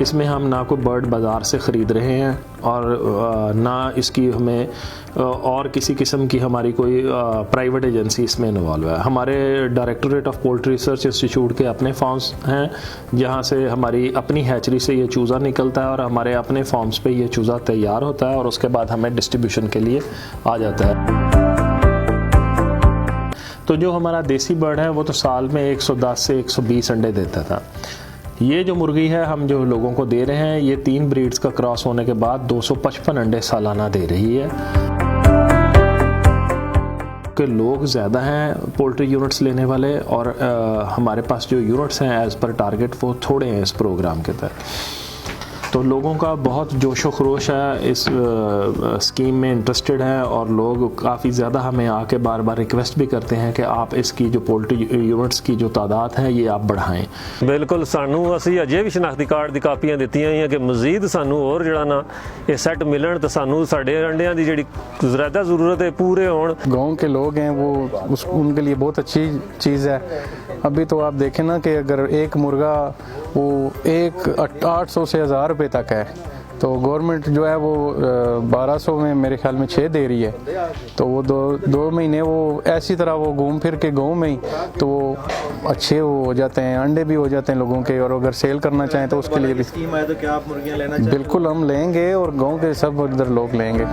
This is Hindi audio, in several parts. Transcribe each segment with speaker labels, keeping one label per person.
Speaker 1: इसमें हम ना कोई बर्ड बाज़ार से ख़रीद रहे हैं और ना इसकी हमें और किसी किस्म की हमारी कोई प्राइवेट एजेंसी इसमें इन्वॉल्व है। हमारे directorate of poultry research institute के अपने फार्म्स हैं जहाँ से हमारी अपनी हैचरी से ये चूज़ा निकलता है और हमारे अपने फार्म्स पे ये चूज़ा तैयार होता है और उसके बाद हमें डिस्ट्रीब्यूशन के लिए आ जाता है। तो जो हमारा देसी बर्ड है वो तो साल में 110 से 120 अंडे देता था। ये जो मुर्गी है हम जो लोगों को दे रहे हैं ये 3 ब्रीड्स का क्रॉस होने के बाद 255 अंडे सालाना दे रही है। कि लोग ज़्यादा हैं पोल्ट्री यूनिट्स लेने वाले और हमारे पास जो यूनिट्स हैं एज़ पर टारगेट वो थोड़े हैं इस प्रोग्राम के तहत। तो लोगों का बहुत जोशो खरोश है, इस स्कीम में इंटरेस्टेड है और लोग काफ़ी ज़्यादा हमें आके बार बार रिक्वेस्ट भी करते हैं कि आप इसकी जो पोल्ट्री यूनिट्स की जो तादाद है ये आप बढ़ाएं।
Speaker 2: बिल्कुल सानू असी अजे भी शनाख्ती कार्ड की कापियां दित्तियां हैं कि मजीद सानू और जड़ा ना ये सैट मिलन तो सानू साडे अंडियां दी जेड़ी ज़्यादा ज़रूरत है पूरे होण।
Speaker 3: गाँव के लोग हैं वो उनके लिए बहुत अच्छी चीज़ है। अभी तो आप देखें ना कि अगर एक मुर्गा वो 800 से 1000 रुपये तक है तो गवर्नमेंट जो है वो 1200 में मेरे ख्याल में 6 दे रही है। तो वो दो महीने वो ऐसी तरह वो घूम फिर के गाँव में ही तो वो अच्छे हो जाते हैं, अंडे भी हो जाते हैं लोगों के। और अगर सेल करना चाहें तो उसके लिए भी
Speaker 4: स्कीम है तो क्या आप मुर्गियां लेना चाहें?
Speaker 3: बिल्कुल हम लेंगे और गाँव के सब इधर लोग लेंगे।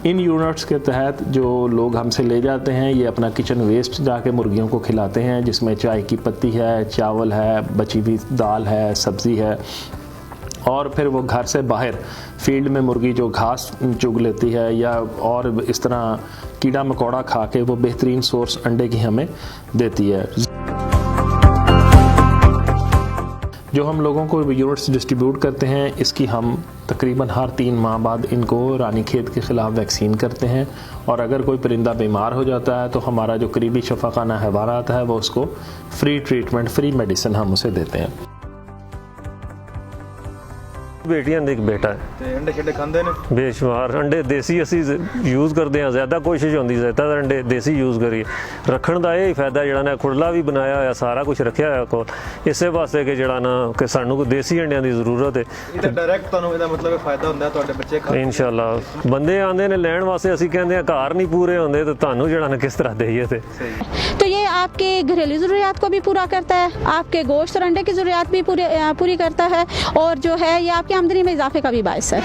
Speaker 1: इन यूनिट्स के तहत जो लोग हमसे ले जाते हैं ये अपना किचन वेस्ट जाके मुर्गियों को खिलाते हैं, जिसमें चाय की पत्ती है, चावल है, बची हुई दाल है, सब्ज़ी है। और फिर वो घर से बाहर फील्ड में मुर्गी जो घास चुग लेती है या और इस तरह कीड़ा मकोड़ा खा के वो बेहतरीन सोर्स अंडे की हमें देती है। जो हम लोगों को यूनिट्स डिस्ट्रीब्यूट करते हैं इसकी हम तकरीबन हर 3 माह बाद इनको रानीखेत के ख़िलाफ़ वैक्सीन करते हैं और अगर कोई परिंदा बीमार हो जाता है तो हमारा जो करीबी शफ़ाखाना हैवानात है वो उसको फ्री ट्रीटमेंट, फ्री मेडिसिन हम उसे देते हैं।
Speaker 2: बेटियां एक बेटा है
Speaker 4: ते अंडे छड्डे खांदे ने
Speaker 2: बेशुमार अंडे देसी असी यूज़ करते हैं, ज़्यादा कोशिश होती ज़्यादातर अंडे देसी यूज़ करिए। रखण का यही फायदा जड़ा ना खुरला भी बनाया होया सारा कुछ रखा होया कोल इसे वास्ते कि जड़ा ना कि सानू देसी अंडियां की जरूरत है।
Speaker 4: इधर डायरेक्ट तुहानू इहदा मतलब फायदा हुंदा तुहाडे बच्चे खांदे
Speaker 2: इंशाअल्लाह बंदे आंदे ने लैण वास्ते असी कहंदे हैं घर नहीं पूरे होंदे तो तुहानू जड़ा ना किस तरह देइए थे।
Speaker 5: तो ये आपके घरेलू ज़रूरियात को भी पूरा करता है, आपके गोश्त और अंडे की ज़रूरियात भी पूरी करता है और जो है ये आपकी आमदनी में इजाफे का भी बायस है।